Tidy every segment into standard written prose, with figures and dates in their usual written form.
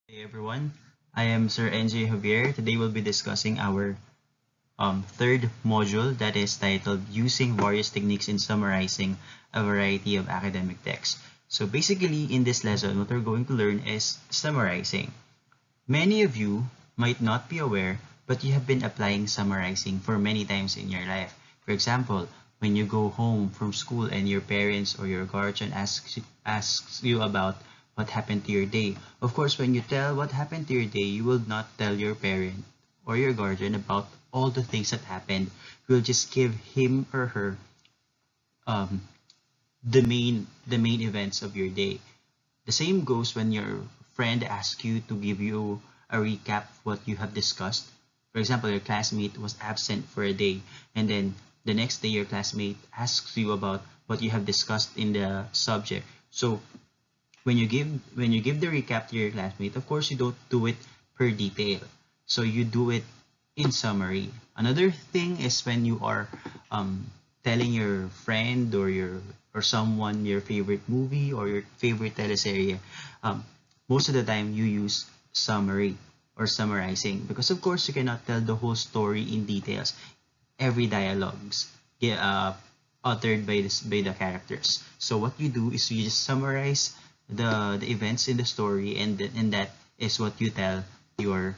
Hey everyone, I am Sir NJ Javier. Today we'll be discussing our third module that is titled Using Various Techniques in Summarizing a Variety of Academic Texts. So basically in this lesson, what we're going to learn is summarizing. Many of you might not be aware, but you have been applying summarizing for many times in your life. For example, when you go home from school and your parents or your guardian asks you about what happened to your day. Of course, when you tell what happened to your day, you will not tell your parent or your guardian about all the things that happened. You will just give him or her um, the main events of your day. The same goes when your friend asks you to give you a recap of what you have discussed. For example, your classmate was absent for a day, and then the next day your classmate asks you about what you have discussed in the subject. So when you give the recap to your classmate, of course you don't do it per detail. So you do it in summary. Another thing is when you are telling your friend or someone your favorite movie or your favorite teleserye. Um, Most of the time you use summary or summarizing because of course you cannot tell the whole story in details. Every dialogues get uttered by the characters. So what you do is you just summarize the events in the story, and that is what you tell your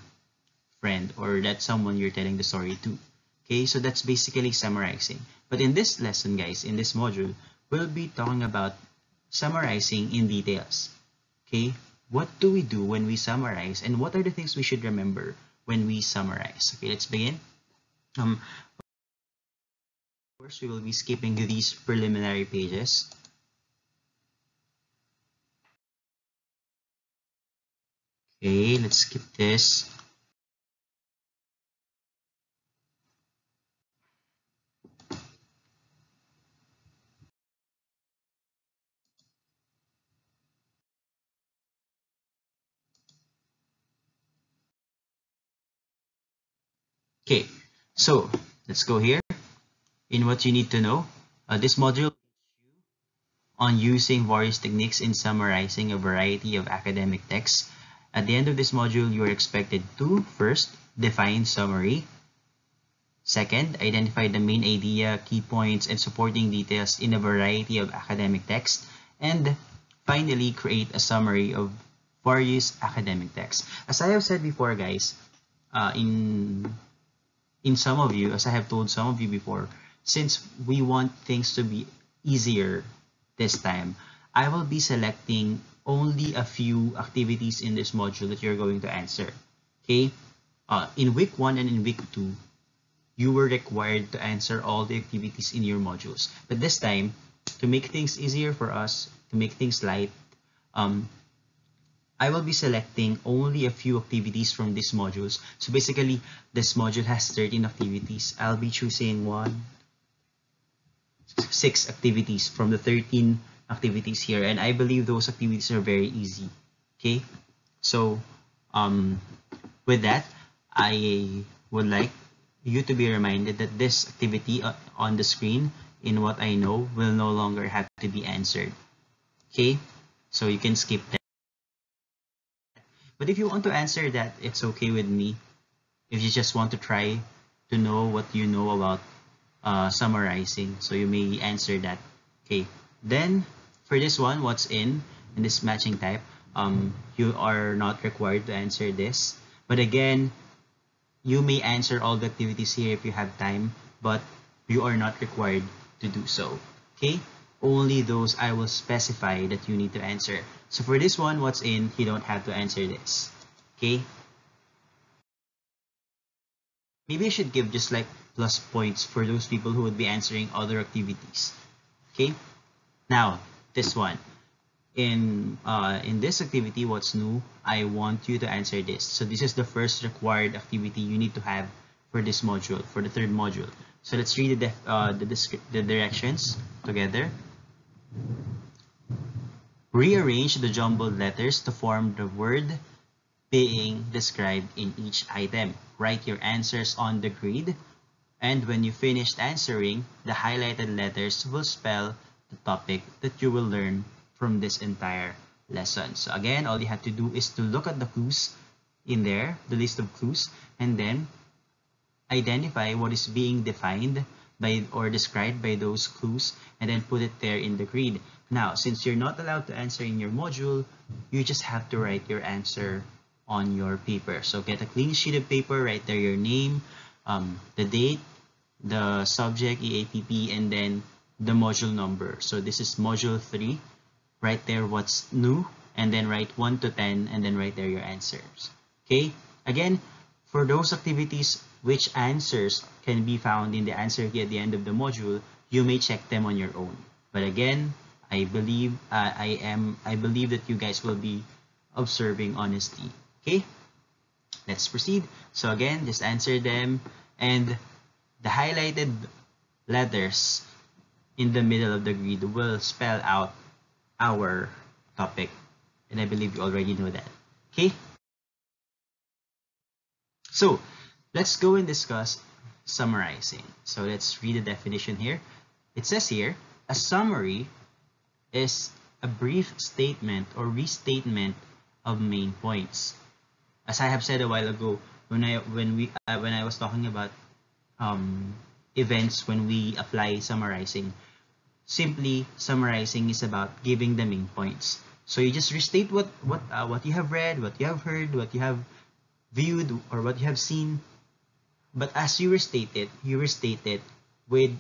friend or that someone you're telling the story to. Okay, so that's basically summarizing. But in this lesson, guys, in this module, we'll be talking about summarizing in details. Okay, what do we do when we summarize, and what are the things we should remember when we summarize? Okay, let's begin. Of course, we will be skipping these preliminary pages. Okay, let's skip this. Okay, so let's go here in what you need to know. This module on using various techniques in summarizing a variety of academic texts. At the end of this module, you are expected to first define summary, second, identify the main idea, key points, and supporting details in a variety of academic texts, and finally, create a summary of various academic texts. As I have said before, guys, uh, in in some of you, as I have told some of you before, since we want things to be easier this time, I will be selecting only a few activities in this module that you're going to answer. Okay? In week 1 and in week 2, you were required to answer all the activities in your modules. But this time, to make things easier for us, to make things light, um, I will be selecting only a few activities from these modules. So basically, this module has 13 activities. I'll be choosing 6 activities from the 13 activities here. And I believe those activities are very easy. Okay? So, um, with that, I would like you to be reminded that this activity on the screen, in what I know, will no longer have to be answered. Okay? So you can skip that. But if you want to answer that, it's okay with me. If you just want to try to know what you know about summarizing, so you may answer that. Okay. Then for this one, what's in this matching type, you are not required to answer this. But again, you may answer all the activities here if you have time, but you are not required to do so. Okay? Only those I will specify that you need to answer. So for this one, what's in, you don't have to answer this. Okay? Maybe I should give just like plus points for those people who would be answering other activities. Okay? Now, this one. In this activity, what's new, I want you to answer this. So this is the first required activity you need to have for this module, for the third module. So let's read the directions together. Rearrange the jumbled letters to form the word being described in each item. Write your answers on the grid, and when you finished answering, the highlighted letters will spell the topic that you will learn from this entire lesson. So again, all you have to do is to look at the clues in there, the list of clues, and then identify what is being defined by or described by those clues, and then put it there in the grid. Now, since you're not allowed to answer in your module, you just have to write your answer on your paper. So get a clean sheet of paper, write there your name, the date, the subject, EAPP, and then the module number. So this is module 3. Write there what's new, and then write 1 to 10, and then write there your answers. Okay? Again, for those activities which answers can be found in the answer key at the end of the module, you may check them on your own. But again, I believe that you guys will be observing honesty. Okay? Let's proceed. So again, just answer them, and the highlighted letters in the middle of the grid will spell out our topic, and I believe you already know that. Okay? So let's go and discuss summarizing. So let's read the definition here. It says here, a summary is a brief statement or restatement of main points. As I have said a while ago, when I was talking about events when we apply summarizing, simply summarizing is about giving the main points. So you just restate what you have read, what you have heard, what you have viewed, or what you have seen. But as you restate it with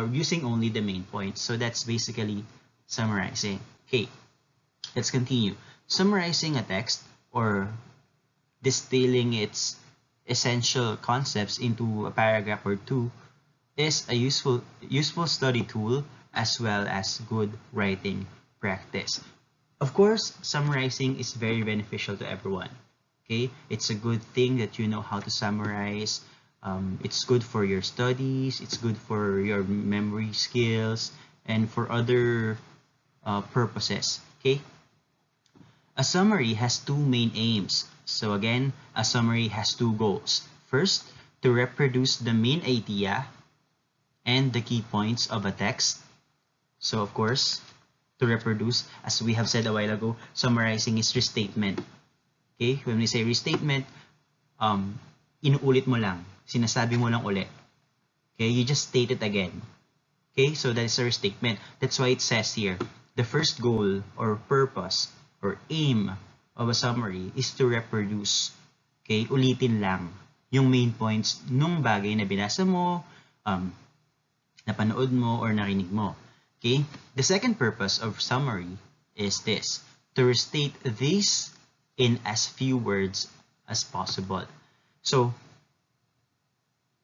using only the main points. So that's basically summarizing. Okay, let's continue. Summarizing a text or distilling its essential concepts into a paragraph or two is a useful study tool as well as good writing practice. Of course, summarizing is very beneficial to everyone. Okay, it's a good thing that you know how to summarize. It's good for your studies, it's good for your memory skills, and for other purposes. Okay, a summary has two main aims. So again, a summary has two goals. First, to reproduce the main idea and the key points of a text. So of course, to reproduce, as we have said a while ago, summarizing is restatement. Okay, when we say restatement, inuulit mo lang, sinasabi mo lang ulit. Okay, you just state it again. Okay, so that is a restatement. That's why it says here, the first goal or purpose or aim of a summary is to reproduce. Okay, ulitin lang yung main points nung bagay na binasa mo, napanood mo, or narinig mo. Okay, the second purpose of summary is this, to restate these in as few words as possible. So,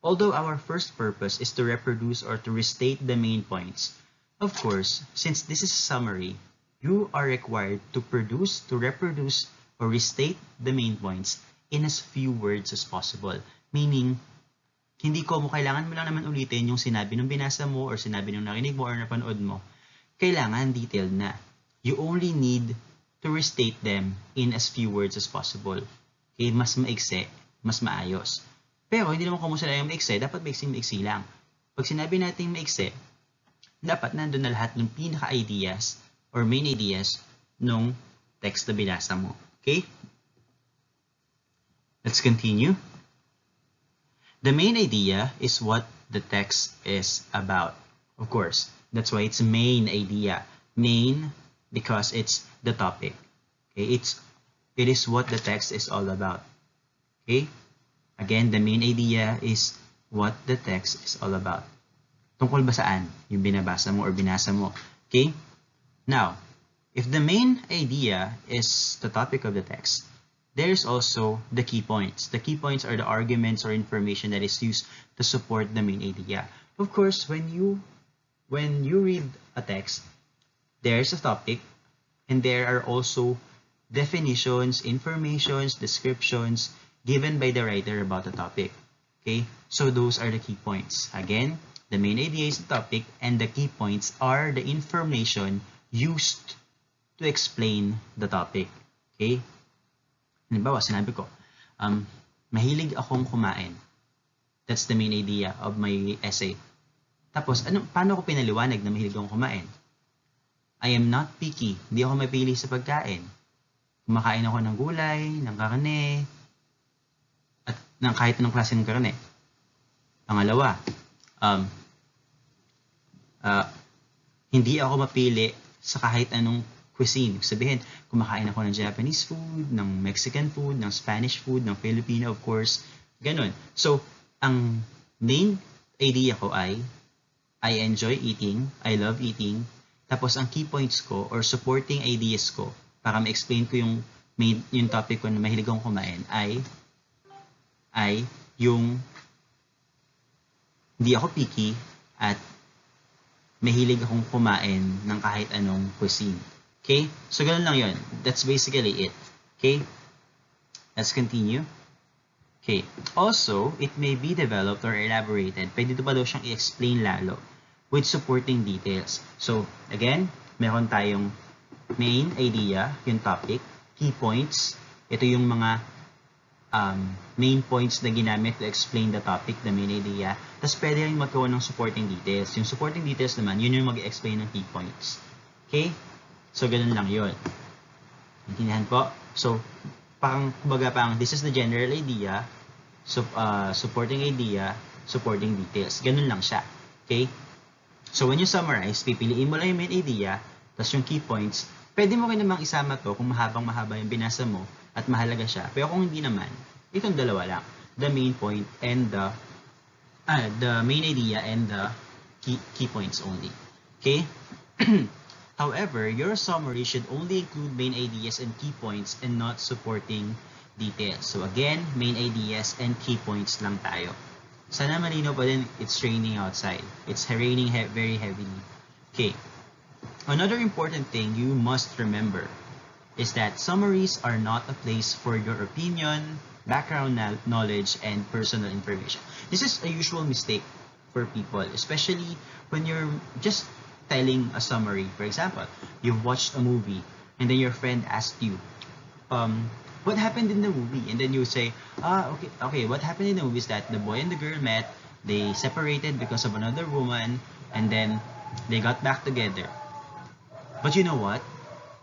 although our first purpose is to reproduce or to restate the main points, of course, since this is a summary, you are required to reproduce, or restate the main points in as few words as possible. Meaning, kailangan mo lang naman ulitin yung sinabi nung binasa mo, or sinabi nung narinig mo, or napanood mo. Kailangan detailed na. You only need to restate them in as few words as possible. Okay, mas maiksi, mas maayos. Pero hindi naman kumusta na yung maiksi, dapat maiksi lang. Pag sinabi natin maiksi, dapat nandun na lahat ng pinaka-ideas or main ideas nung text na binasa mo. Okay? Let's continue. The main idea is what the text is about. Of course, that's why it's main idea. Main because it's the topic. Okay, it is what the text is all about. Okay? Again, the main idea is what the text is all about. Tungkol ba saan yung binabasa mo or binasa mo? Okay? Now, if the main idea is the topic of the text, there's also the key points. The key points are the arguments or information that is used to support the main idea. Of course, when you read a text, there's a topic, and there are also definitions, informations, descriptions given by the writer about the topic. Okay, so those are the key points. Again, the main idea is the topic, and the key points are the information used to explain the topic. Okay, halimbawa, sinabi ko, mahilig akong kumain. That's the main idea of my essay. Tapos, paano ko pinaliwanag na mahilig akong kumain? I am not picky. Hindi ako mapili sa pagkain. Kumakain ako ng gulay, ng karne, at ng kahit anong klase ng karne. Pangalawa, um, hindi ako mapili sa kahit anong cuisine. Sabihin, kumakain ako ng Japanese food, ng Mexican food, ng Spanish food, ng Filipino, of course. Ganun. So, ang main idea ko ay, I enjoy eating, I love eating, tapos ang key points ko or supporting ideas ko para ma-explain ko yung topic ko na mahilig akong kumain ay yung hindi ako picky at mahilig akong kumain ng kahit anong cuisine. Okay? So, ganun lang yun. That's basically it. Okay? Let's continue. Okay. Also, it may be developed or elaborated. Pwede ito pa daw siyang i-explain lalo with supporting details. So, again, meron tayong main idea, yung topic, key points. Ito yung mga main points na ginamit to explain the topic, the main idea. Tapos pwede rin magkaroon ng supporting details. Yung supporting details naman, yun yung mag-explain ng key points. Okay? So, ganun lang yun. Intindihan po? So, kumbaga this is the general idea, supporting idea, supporting details. Ganun lang siya. Okay? So, when you summarize, pipiliin mo lang yung main idea, tapos yung key points, pwede mo rin namang isama to kung mahabang-mahaba yung binasa mo at mahalaga siya. Pero kung hindi naman, itong dalawa lang. The main point and the main idea and the key points only. Okay? However, your summary should only include main ideas and key points and not supporting details. So again, main ideas and key points lang tayo. Sana malinaw pa din, it's raining outside. It's raining very heavily. Okay. Another important thing you must remember is that summaries are not a place for your opinion, background knowledge, and personal information. This is a usual mistake for people, especially when you're just telling a summary. For example, you've watched a movie and then your friend asked you, what happened in the movie? And then you say, okay, what happened in the movie is that the boy and the girl met, they separated because of another woman, and then they got back together. But you know what?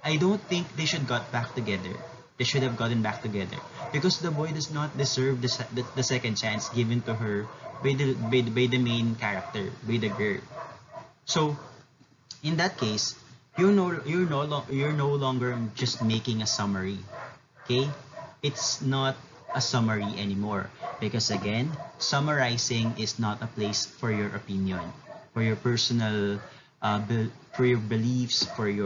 I don't think they should got back together. They should have gotten back together because the boy does not deserve the second chance given to her by the main character, by the girl. So, in that case, you're no longer just making a summary. Okay? It's not a summary anymore because again, summarizing is not a place for your opinion, for your personal, for your beliefs, for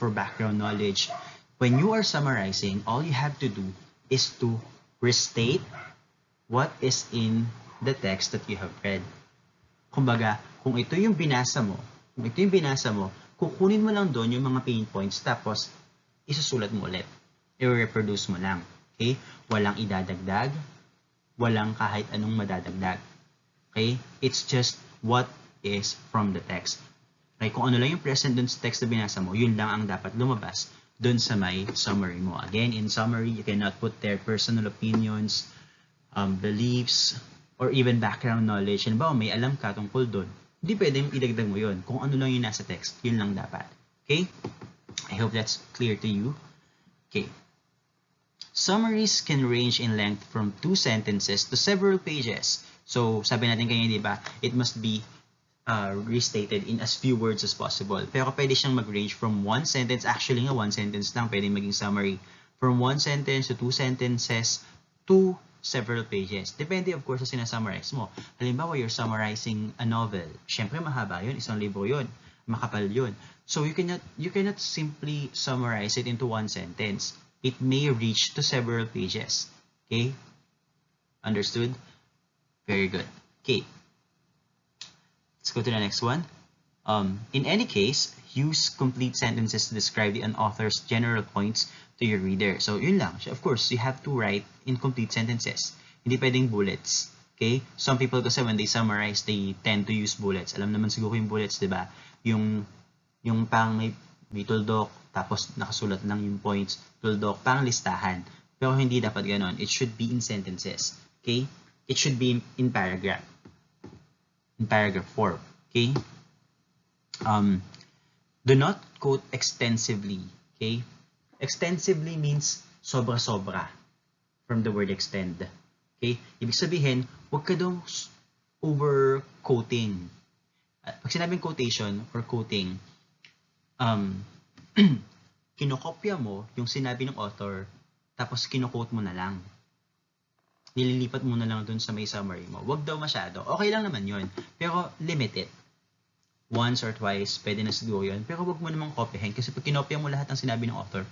background knowledge. When you are summarizing, all you have to do is to restate what is in the text that you have read. Kumbaga, kung ito yung binasa mo, kukunin mo lang doon yung mga pain points tapos isusulat mo ulit. I-reproduce mo lang. Okay? Walang idadagdag, walang kahit anong madadagdag. Okay? It's just what is from the text. Okay? Kung ano lang yung present dun sa text na binasa mo, yun lang ang dapat lumabas dun sa may summary mo. Again, in summary, you cannot put their personal opinions, beliefs, or even background knowledge. And ba, may alam ka tungkol dun. Hindi pwedeng idagdag mo yun. Kung ano lang yung nasa text, yun lang dapat. Okay? I hope that's clear to you. Okay. Summaries can range in length from 2 sentences to several pages. So, sabi natin kanina, di ba, it must be restated in as few words as possible. Pero pwede siyang mag-range from 1 sentence, actually nga 1 sentence lang pwede maging summary. From 1 sentence to 2 sentences to several pages. Depende of course sa sinasummarize mo. Halimbawa, you're summarizing a novel. Siyempre mahaba yun, isang libro yun, makapal yun. So you cannot simply summarize it into 1 sentence. It may reach to several pages. Okay? Understood? Very good. Okay. Let's go to the next one. In any case, use complete sentences to describe an author's general points to your reader. So, yun lang. Of course, you have to write in complete sentences. Hindi pwedeng bullets. Okay? Some people kasi when they summarize, they tend to use bullets. Alam naman siguro yung bullets, di ba? Yung pang may tuldok, tapos nakasulat lang yung points, tuldok, pang listahan. Pero hindi dapat ganon. It should be in sentences. Okay? It should be in paragraph. In paragraph form. Okay? Do not quote extensively. Okay? Extensively means sobra-sobra from the word extend. Okay? Ibig sabihin, huwag ka daw over-quoting. Pag sinabing quotation or quoting, kinokopya mo yung sinabi ng author, tapos kinoquote mo na lang. Nililipat mo na lang dun sa may summary mo. Huwag daw masyado. Okay lang naman yun. Pero limit it. Once or twice, pwede na siguro yun. Pero huwag mo namang kopyahin. Kasi pag kinopya mo lahat ng sinabi ng author,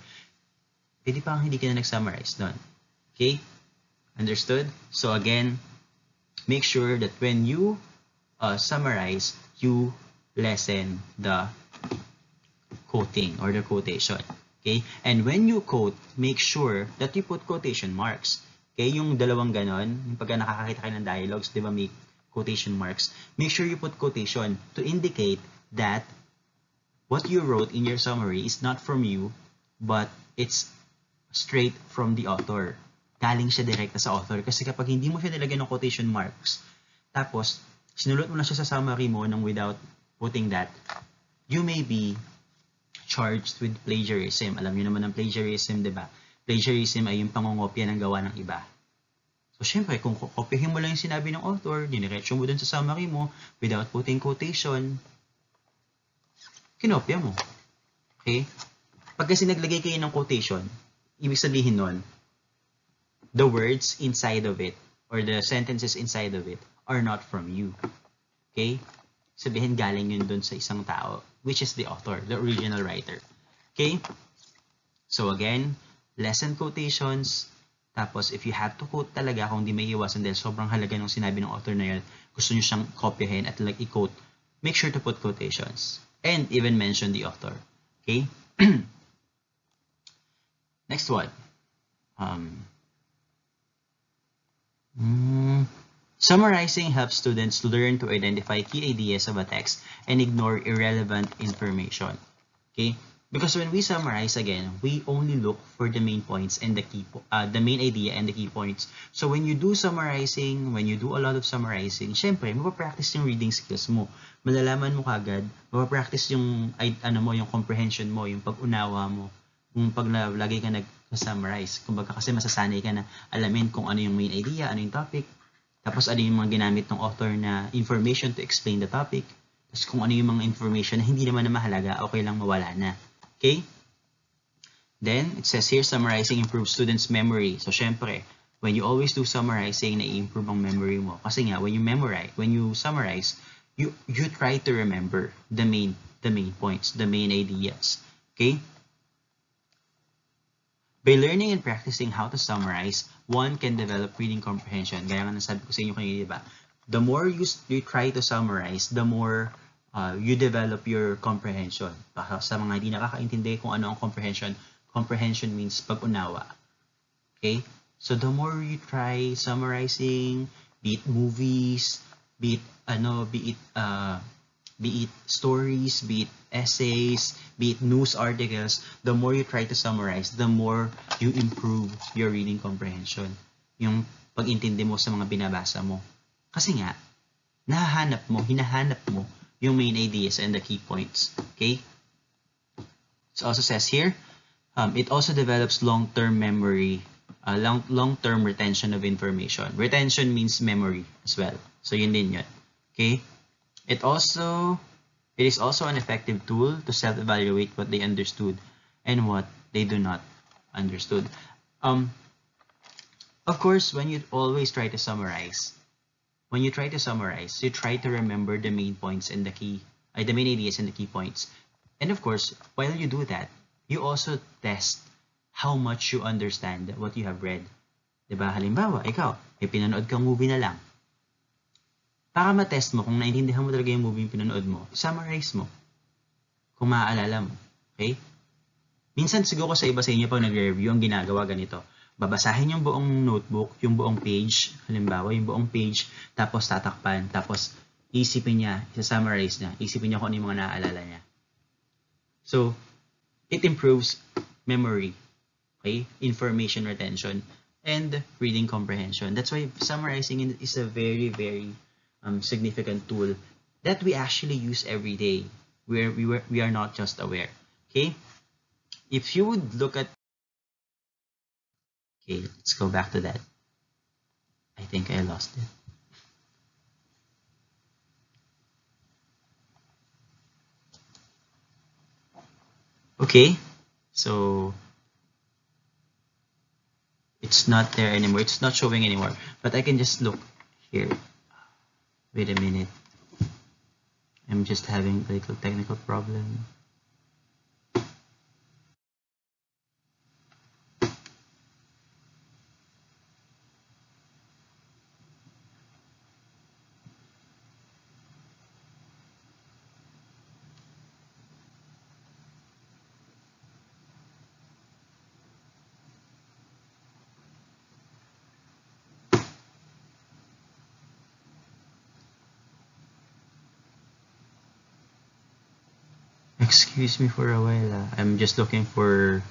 pwede pa hindi ka na nag-summarize dun. Okay? Understood? So again, make sure that when you summarize, you lessen the quoting or the quotation. Okay? And when you quote, make sure that you put quotation marks. Okay? Yung dalawang ganon, yung pagka nakakakita kayo ng dialogues, di ba may quotation marks, make sure you put quotation to indicate that what you wrote in your summary is not from you, but it's straight from the author. Galing siya direkta sa author. Kasi kapag hindi mo siya nilagyan ng quotation marks, tapos sinulot mo na siya sa summary mo nang without putting that, you may be charged with plagiarism. Alam niyo naman ang plagiarism, di ba? Plagiarism ay yung pangongopya ng gawa ng iba. So, syempre, kung kopyahin mo lang yung sinabi ng author, diniretso mo dun sa summary mo, without putting quotation, kinopya mo. Okay? Pag kasi naglagay kayo ng quotation, ibig sabihin nun, the words inside of it, or the sentences inside of it, are not from you. Okay? Sabihin galing yun dun sa isang tao, which is the author, the original writer. Okay? So again, lessen quotations. Tapos, if you have to quote talaga, kung di may iwasan dahil sobrang halaga ng sinabi ng author na yun, gusto nyo siyang kopyahin at like i-quote, make sure to put quotations. And even mention the author. Okay? Next one. Summarizing helps students learn to identify key ideas of a text and ignore irrelevant information. Okay? Because when we summarize again, we only look for the main points and the main idea and the key points. So when you do summarizing, when you do a lot of summarizing, syempre, mapapractice yung reading skills mo. Malalaman mo kagad, mapapractice yung, yung comprehension mo, yung pag-unawa mo, yung pag lagi ka nag-summarize. Kumbaga kasi masasanay ka na alamin kung ano yung main idea, ano yung topic, tapos ano yung mga ginamit ng author na information to explain the topic, tapos kung ano yung mga information na hindi naman na mahalaga, okay lang mawala na. Okay? Then, it says here, summarizing improves students' memory. So, syempre, when you always do summarizing, na-improve ang memory mo. Kasi nga, when you summarize, you try to remember the main points, the main ideas. Okay? By learning and practicing how to summarize, one can develop reading comprehension. Gaya nga nasabi ko sa inyo kanina, diba? The more you try to summarize, the more you develop your comprehension. Sa mga hindi nakakaintindi kung ano ang comprehension, comprehension means pag-unawa. Okay? So the more you try summarizing, be it movies, be it stories, be it essays, be it news articles, the more you try to summarize, the more you improve your reading comprehension. Yung pag-intindi mo sa mga binabasa mo. Kasi nga, hinahanap mo yung main ideas and the key points. Okay? It also says here, it also develops long-term memory, long-term retention of information. Retention means memory as well. So yun din yun. Okay? It is also an effective tool to self-evaluate what they understood and what they do not understood. Of course, when you always try to summarize, you try to remember the main points and the main ideas and the key points. And of course, while you do that, you also test how much you understand what you have read. Diba? Halimbawa, ikaw, may pinanood kang movie na lang. Para ma-test mo kung naintindihan mo talaga yung movie yung pinanood mo, summarize mo. Kung maaalala mo. Okay? Minsan siguro sa iba sa inyo pag nag-review, ang ginagawa ganito. Babasahin yung buong notebook, yung buong page, halimbawa, yung buong page, tapos tatakpan, tapos isipin niya, isa-summarize niya, isipin niya kung ano yung mga naaalala niya. So, it improves memory, okay? Information retention, and reading comprehension. That's why summarizing is a very, very significant tool that we actually use every day. We are not just aware. Okay? If you would look at, okay, let's go back to that. I think I lost it. Okay, so it's not there anymore. It's not showing anymore. But I can just look here. Wait a minute. I'm just having a little technical problem. Excuse me for a while. I'm just looking for...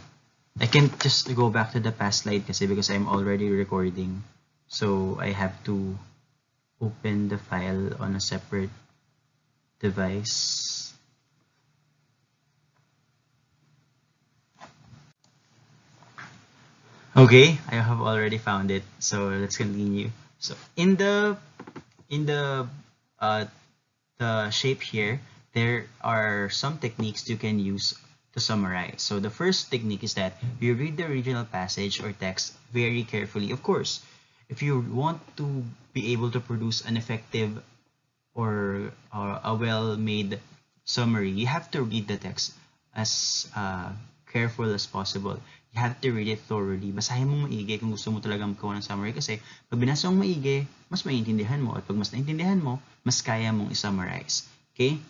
I can't just go back to the past slide kasi because I'm already recording. So I have to open the file on a separate device. Okay, I have already found it. So let's continue. So in the uh, the shape here, there are some techniques you can use to summarize. So the first technique is that you read the original passage or text very carefully. Of course, if you want to be able to produce an effective or a well-made summary, you have to read the text as careful as possible. You have to read it thoroughly. Basahin mo maigi kung gusto mo talagang magkawa ng summary kasi pag binasa mo maigi, mas maintindihan mo. At pag mas naintindihan mo, mas kaya mong i-summarize. Okay?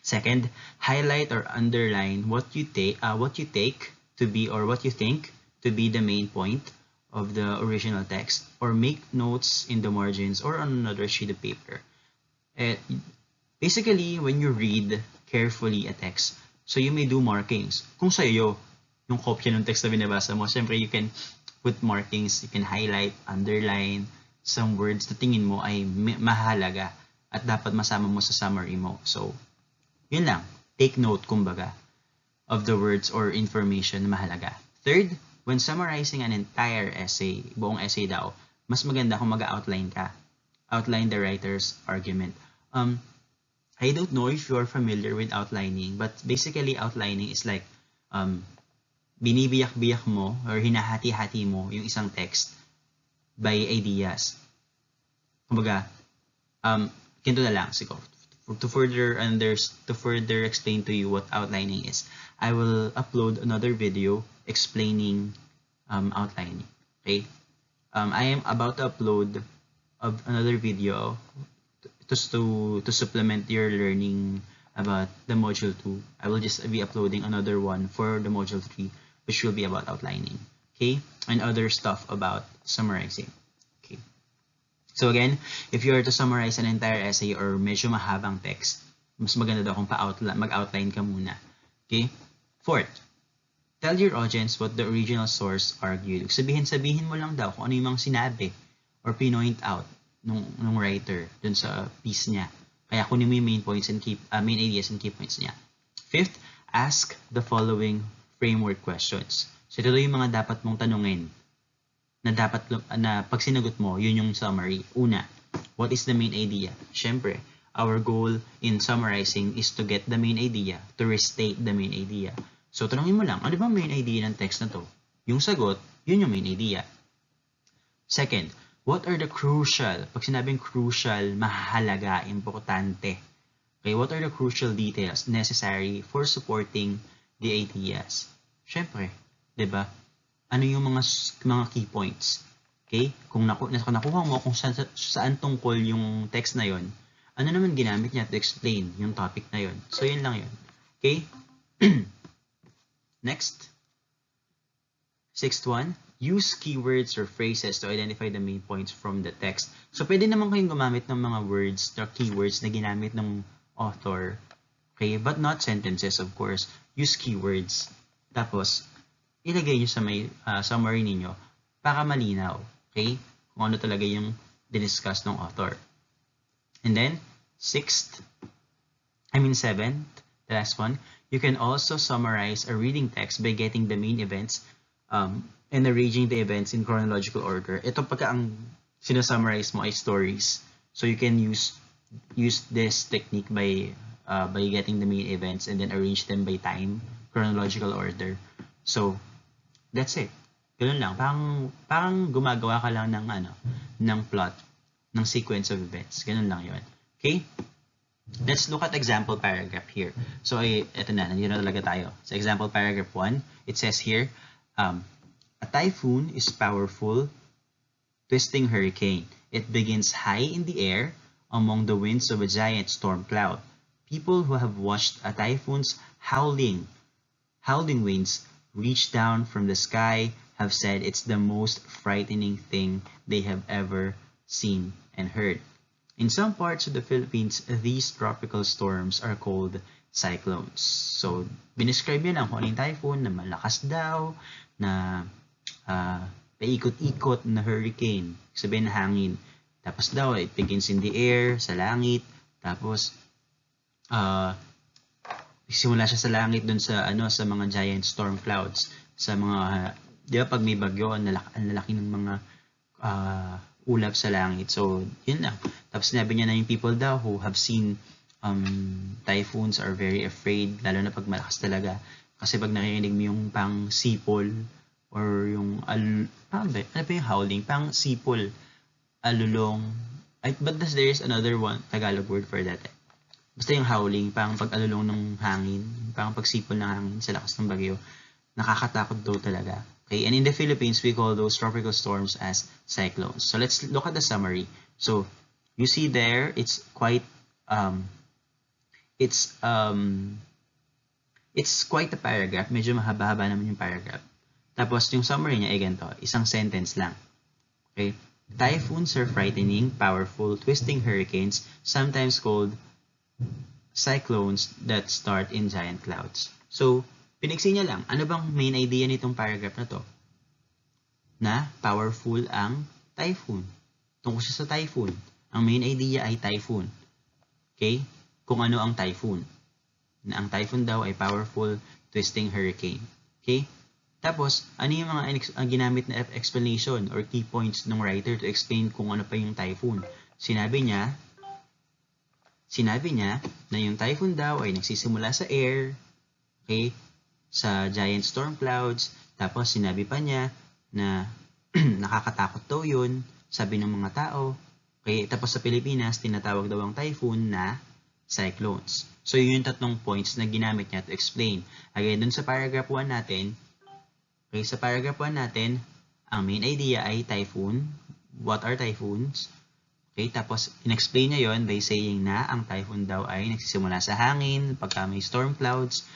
Second, highlight or underline what you take to be or what you think to be the main point of the original text, or make notes in the margins or on another sheet of paper. Basically, when you read carefully a text, so you may do markings. Kung sa'yo, yung kopya ng text na binabasa mo, syempre you can put markings, you can highlight, underline, some words na tingin mo ay mahalaga at dapat masama mo sa summary mo. So, yun lang. Take note, kumbaga, of the words or information na mahalaga. Third, when summarizing an entire essay, buong essay daw, mas maganda kung mag-outline ka. Outline the writer's argument. I don't know if you're familiar with outlining, but basically outlining is like binibiyak-biyak mo or hinahati-hati mo yung isang text by ideas. Kumbaga, ganito na lang. Siguro, to further explain to you what outlining is, I will upload another video explaining outlining. Okay? I am about to upload another video to supplement your learning about the module 2. I will just be uploading another one for the module 3, which will be about outlining. Okay? And other stuff about summarizing. Okay. So again, if you are to summarize an entire essay or medyo mahabang text, mas maganda daw kung mag-outline ka muna. Okay? Fourth, tell your audience what the original source argued. Sabihin mo lang daw kung ano yung mga sinabi or pinoint out nung writer dun sa piece niya. Kaya kunin mo yung main points and main ideas and key points niya. Fifth, ask the following framework questions. So ito yung mga dapat mong tanungin na pag sinagot mo, yun yung summary. Una, what is the main idea? Syempre, our goal in summarizing is to get the main idea, to restate the main idea. So tanungin mo lang, ano ba main idea ng text na to? Yung sagot, yun yung main idea. Second, what are the crucial, pag sinabing crucial, mahalaga, importante. Okay, what are the crucial details necessary for supporting the ideas? Syempre, 'di ba? Ano yung mga key points? Okay? Kung nakuha mo kung saan tungkol yung text na yon, ano naman ginamit niya to explain yung topic na yon? So yun lang yun. Okay? Next. Sixth one, use keywords or phrases to identify the main points from the text. So, pwede naman kayong gumamit ng mga words or keywords na ginamit ng author. Okay? But not sentences, of course. Use keywords. Tapos, ilagay nyo sa may summary ninyo para malinaw. Okay? Kung ano talaga yung diniscuss ng author. And then, seventh, The last one, you can also summarize a reading text by getting the main events and arranging the events in chronological order. Ito pagka ang sinasummarize mo ay stories. So you can use this technique by getting the main events and then arrange them by time, chronological order. So that's it. Ganun lang. Parang gumagawa ka lang ng plot, ng sequence of events. Ganun lang yun. Okay? Let's look at example paragraph here. So, ito na. Nandito na talaga tayo. Sa example paragraph 1, it says here, a typhoon is powerful, twisting hurricane. It begins high in the air among the winds of a giant storm cloud. People who have watched a typhoon's howling winds reach down from the sky have said it's the most frightening thing they have ever seen and heard. In some parts of the Philippines, these tropical storms are called cyclones. So, binescribe yan ang huling typhoon na malakas daw, na paikot-ikot na hurricane, sabihin na hangin. Tapos daw, it begins in the air, sa langit, tapos simula siya sa langit dun sa mga giant storm clouds, sa mga, di ba pag may bagyo, ang lalaki ng mga ulap sa langit. So, yun lang. Tapos sinabi niya na yung people daw who have seen typhoons are very afraid, lalo na pag malakas talaga. Kasi pag nakirinig mo yung pang sipol or yung ano ba yung howling? Pang sipol, alulong. But there is another one, Tagalog word for that. Basta yung howling, pang pag-alulong ng hangin, pang pagsipol ng hangin sa lakas ng bagyo. Nakakatakot daw talaga. Okay, and in the Philippines, we call those tropical storms as cyclones. So let's look at the summary. So you see there, it's quite it's quite a paragraph. Medyo mahaba-haba naman yung paragraph. Tapos yung summary niya ay ganito, isang sentence lang. Okay, typhoons are frightening, powerful, twisting hurricanes, sometimes called cyclones that start in giant clouds. So piniksi niya lang, ano bang main idea nitong paragraph na to? Na powerful ang typhoon. Tungkol siya sa typhoon. Ang main idea ay typhoon. Okay? Kung ano ang typhoon. Na ang typhoon daw ay powerful, twisting hurricane. Okay? Tapos, ano yung mga ginamit na explanation or key points ng writer to explain kung ano pa yung typhoon? Sinabi niya na yung typhoon daw ay nagsisimula sa air. Okay? Sa giant storm clouds, tapos sinabi pa niya na nakakatakot daw yun, sabi ng mga tao. Okay, tapos sa Pilipinas, tinatawag daw ang typhoon na cyclones. So yun yung tatlong points na ginamit niya to explain. Again, dun sa paragraph 1 natin, okay, sa paragraph 1 natin, ang main idea ay typhoon. What are typhoons? Okay, tapos in-explain niya yon by saying na ang typhoon daw ay nagsisimula sa hangin, pagka may storm clouds,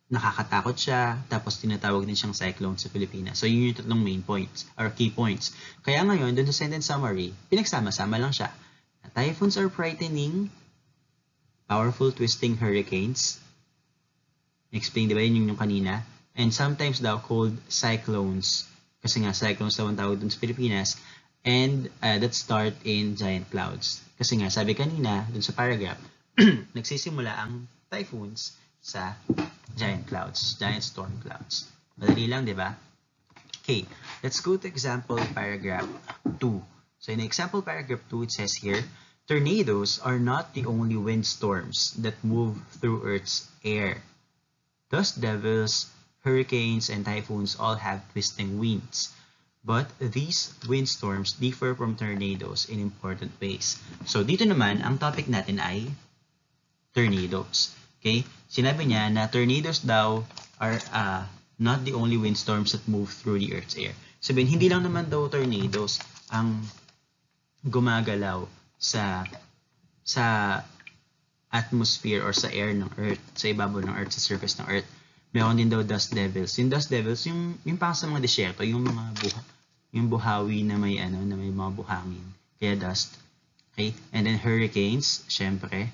nakakatakot siya, tapos tinatawag din siyang cyclone sa Pilipinas. So, yun yung tatlong main points, or key points. Kaya ngayon, dun sa sentence summary, pinagsama-sama lang siya. Typhoons are frightening, powerful twisting hurricanes. Explain, di ba yun yung kanina? And sometimes daw called cyclones. Kasi nga, cyclones daw ang tawag dun sa Pilipinas. And that start in giant clouds. Kasi nga, sabi kanina, dun sa paragraph, nagsisimula ang typhoons sa giant clouds, giant storm clouds. Madali lang, di ba? Okay, let's go to example paragraph 2. So in example paragraph 2, it says here, tornadoes are not the only windstorms that move through Earth's air. Dust devils, hurricanes, and typhoons all have twisting winds. But these windstorms differ from tornadoes in important ways. So dito naman, ang topic natin ay tornadoes. Okay? Sinabi niya na tornadoes daw are not the only windstorms that move through the Earth's air. Sabihin, hindi lang naman daw tornadoes ang gumagalaw sa atmosphere or sa air ng Earth, sa ibabaw ng Earth, sa surface ng Earth. Meron din daw dust devils. Yung dust devils, yung pang sa mga disyerto, yung buhawi na may mga buhangin. Kaya dust. Okay? And then hurricanes, syempre.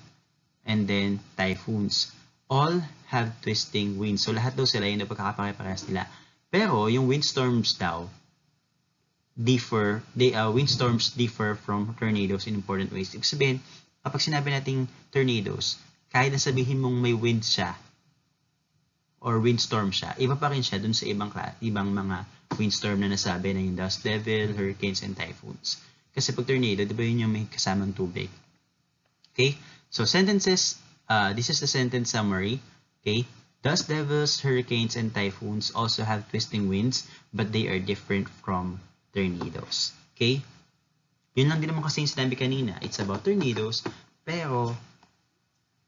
And then typhoons. All have twisting winds. So lahat daw sila yung pagkakapareparehas nila. Pero yung windstorms daw windstorms differ from tornadoes in important ways. Ibig sabihin, kapag sinabi nating tornadoes, kahit na sabihin mong may wind siya or windstorm siya, iba pa rin siya dun sa ibang mga windstorm na nasabi na yung dust devil, hurricanes, and typhoons. Kasi pag tornado, di ba yun yung may kasamang tubig? Okay? So sentences, this is the sentence summary. Okay? Dust devils, hurricanes, and typhoons also have twisting winds, but they are different from tornadoes. Okay? Yun lang din naman kasi yung sinabi kanina. It's about tornadoes, pero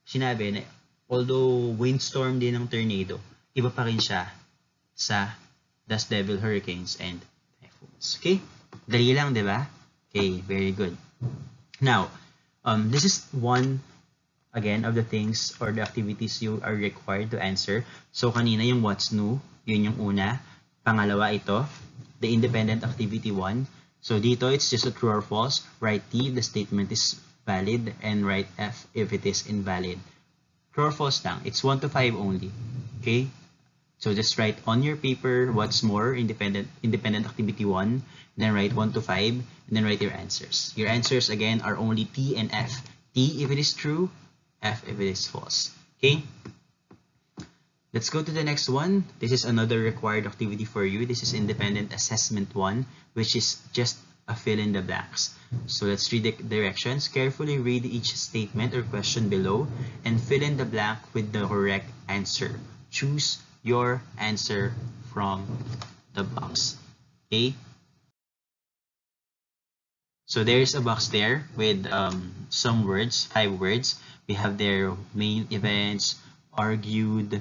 sinabi na although windstorm din ng tornado, iba pa rin siya sa dust devil, hurricanes, and typhoons. Okay? Dali lang, di ba? Okay, very good. Now, this is one, again, of the things or the activities you are required to answer. So, kanina yung what's new, yun yung una. Pangalawa ito, the independent activity 1. So, dito, it's just a true or false. Write T, the statement is valid, and write F if it is invalid. True or false lang. It's 1 to 5 only. Okay? So, just write on your paper what's more, independent activity 1, then write 1 to 5, and then write your answers. Your answers, again, are only T and F. T if it is true, F if it is false. Okay? Let's go to the next one. This is another required activity for you. This is independent assessment 1, which is just a fill in the blanks. So let's read the directions. Carefully read each statement or question below and fill in the blank with the correct answer. Choose your answer from the box. Okay? So there's a box there with some words, 5 words. We have their main events, argued,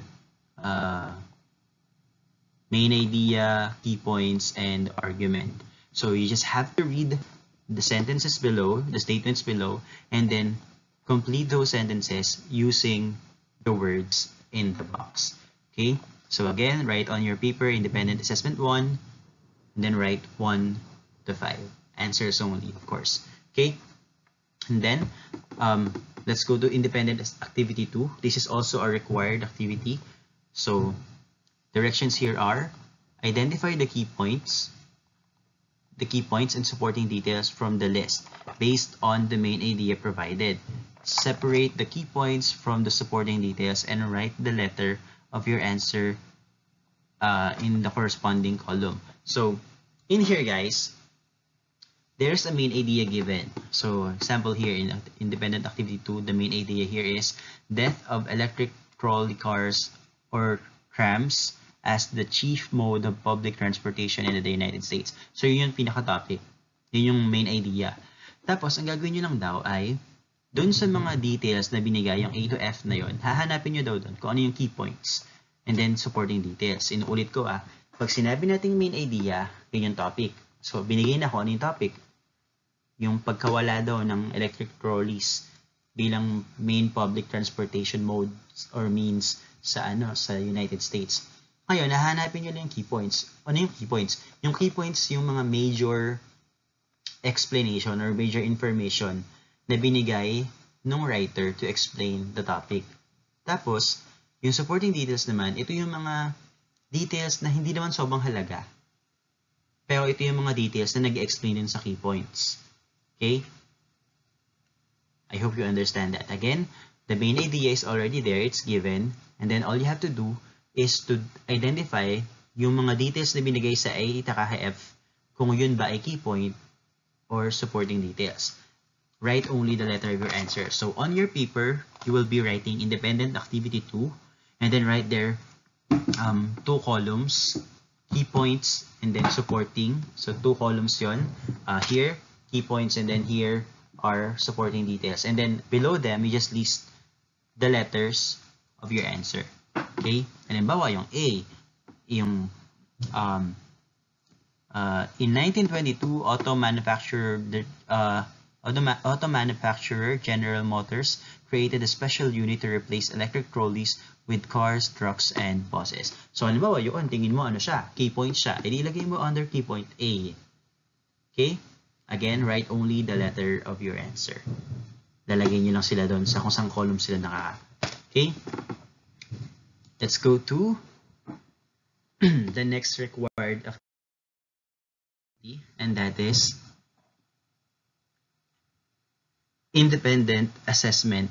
main idea, key points, and argument. So you just have to read the sentences below, the statements below, and then complete those sentences using the words in the box. Okay? So again, write on your paper independent assessment 1, and then write 1 to 5. Answers only, of course. Okay? And then, let's go to independent activity 2. This is also a required activity. So, directions here are, identify the key points and supporting details from the list based on the main idea provided. Separate the key points from the supporting details and write the letter of your answer in the corresponding column. So, in here, guys, there's a main idea given. So, example here in independent activity 2, the main idea here is death of electric trolley cars or trams as the chief mode of public transportation in the United States. So, yun yung pinaka-topic. Yun yung main idea. Tapos, ang gagawin nyo lang daw ay, dun sa mga details na binigay, yung A to F na yun, hahanapin nyo daw dun kung ano yung key points. And then, supporting details. Inuulit ko pag sinabi nating main idea, yun yung topic. So, binigay na ko ano yung topic. Yung pagkawala daw ng electric trolleys bilang main public transportation mode or means sa United States. Ngayon, hahanapin nyo lang yung key points. Ano yung key points? Yung key points, yung mga major explanation or major information na binigay ng writer to explain the topic. Tapos, yung supporting details naman, ito yung mga details na hindi naman sobrang halaga. Pero ito yung mga details na nag-explain din sa key points. Okay? I hope you understand that. Again, the main idea is already there, it's given, and then all you have to do is to identify yung mga details na binigay sa A, taka F, kung yun ba ay key point or supporting details. Write only the letter of your answer. So on your paper, you will be writing independent activity 2, and then write there 2 columns, key points, and then supporting. So 2 columns yon. Here, key points, and then here are supporting details. And then below them, you just list the letters of your answer. Okay? Halimbawa, yung A, yung in 1922, auto manufacturer General Motors created a special unit to replace electric trolleys with cars, trucks, and buses. So, halimbawa, yun, tingin mo ano siya, key point siya. Ilagay mo under key point A. Okay? Again, write only the letter of your answer. Lalagay nyo lang sila doon sa kung saan column sila Okay? Let's go to the next required activity, and that is independent assessment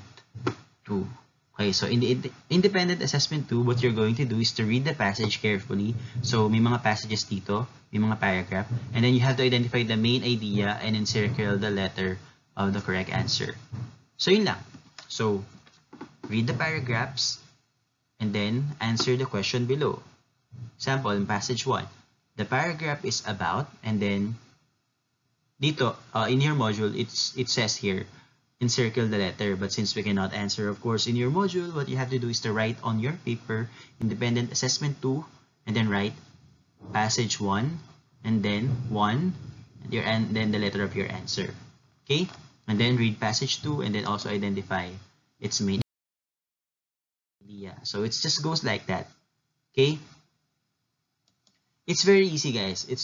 2. Okay, so in the independent assessment 2, what you're going to do is to read the passage carefully. So may mga passages dito, may mga paragraph, and then you have to identify the main idea and encircle the letter of the correct answer. So yun lang. So read the paragraphs and then answer the question below. Example, in passage 1, the paragraph is about, and then dito, in your module, it says here, encircle the letter. But since we cannot answer, of course, in your module, what you have to do is to write on your paper, independent assessment 2, and then write passage 1, and then 1, and then the letter of your answer. Okay? And then read passage 2, and then also identify its main idea. So it just goes like that. Okay? It's very easy, guys. It's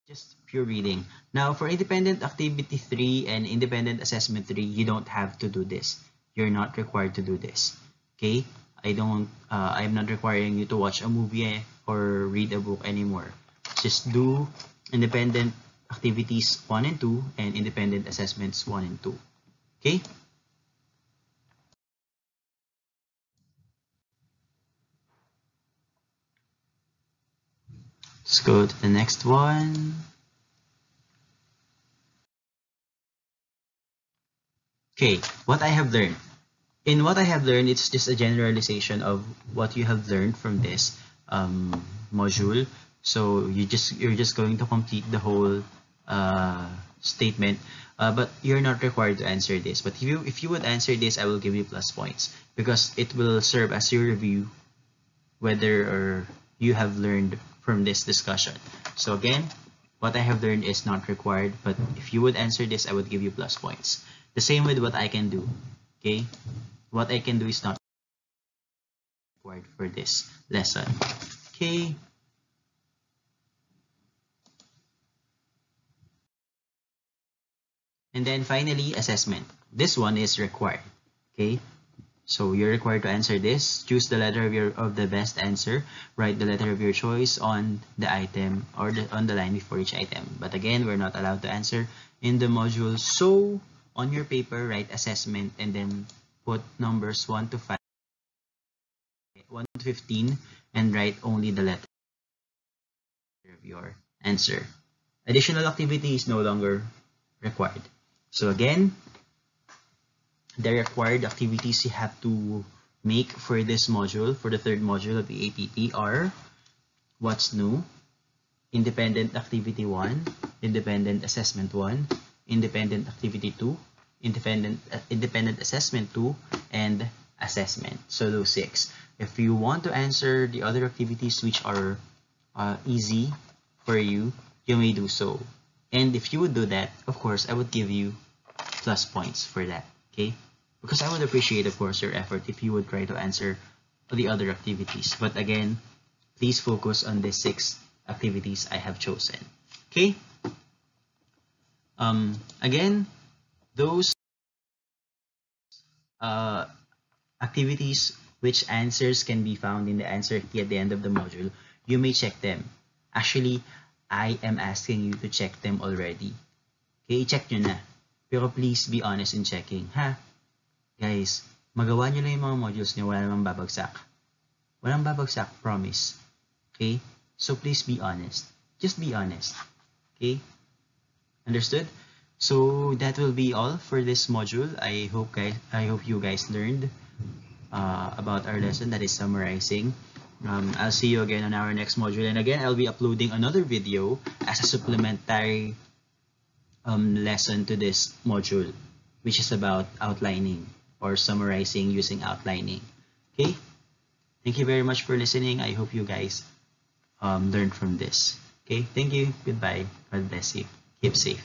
just pure reading. Now, for independent activity 3 and independent assessment 3, you don't have to do this. You're not required to do this. Okay? I'm not requiring you to watch a movie or read a book anymore. Just do independent activities 1 and 2 and independent assessments 1 and 2. Okay? Let's go to the next one. Okay, what I have learned. In what I have learned, it's just a generalization of what you have learned from this module. So you're just going to complete the whole statement, but you're not required to answer this. But if you would answer this, I will give you plus points because it will serve as your review whether or you have learned from this discussion. So again, what I have learned is not required, but if you would answer this, I would give you plus points. The same with what I can do. Okay, what I can do is not required for this lesson. Okay. And then finally, assessment. This one is required. Okay. So you're required to answer this. Choose the letter of the best answer. Write the letter of your choice on the item or on the line before each item. But again, we're not allowed to answer in the module. So on your paper, write assessment and then put numbers 1 to 5, 1 to 15, and write only the letter of your answer. Additional activity is no longer required. So again, the required activities you have to make for this module, for the third module of the EAPP, are what's new, independent activity 1, independent assessment 1, independent activity 2, independent assessment 2, and assessment. So those 6. If you want to answer the other activities which are easy for you, you may do so. And if you would do that, of course, I would give you plus points for that. Okay? Because I would appreciate, of course, your effort if you would try to answer the other activities. But again, please focus on the 6 activities I have chosen. Okay? Again, those activities which answers can be found in the answer key at the end of the module, you may check them. Actually, I am asking you to check them already. Okay, check nyo na. Pero please be honest in checking, ha? Guys, magawa nyo lang yung mga modules nyo, wala namang babagsak. Walang babagsak, promise. Okay? So please be honest. Just be honest. Okay? Understood? So that will be all for this module. I hope you guys learned about our lesson, that is summarizing. I'll see you again on our next module, and again I'll be uploading another video as a supplementary lesson to this module, which is about outlining or summarizing using outlining. Okay, thank you very much for listening. I hope you guys learned from this. Okay, thank you, goodbye, God bless you, keep safe.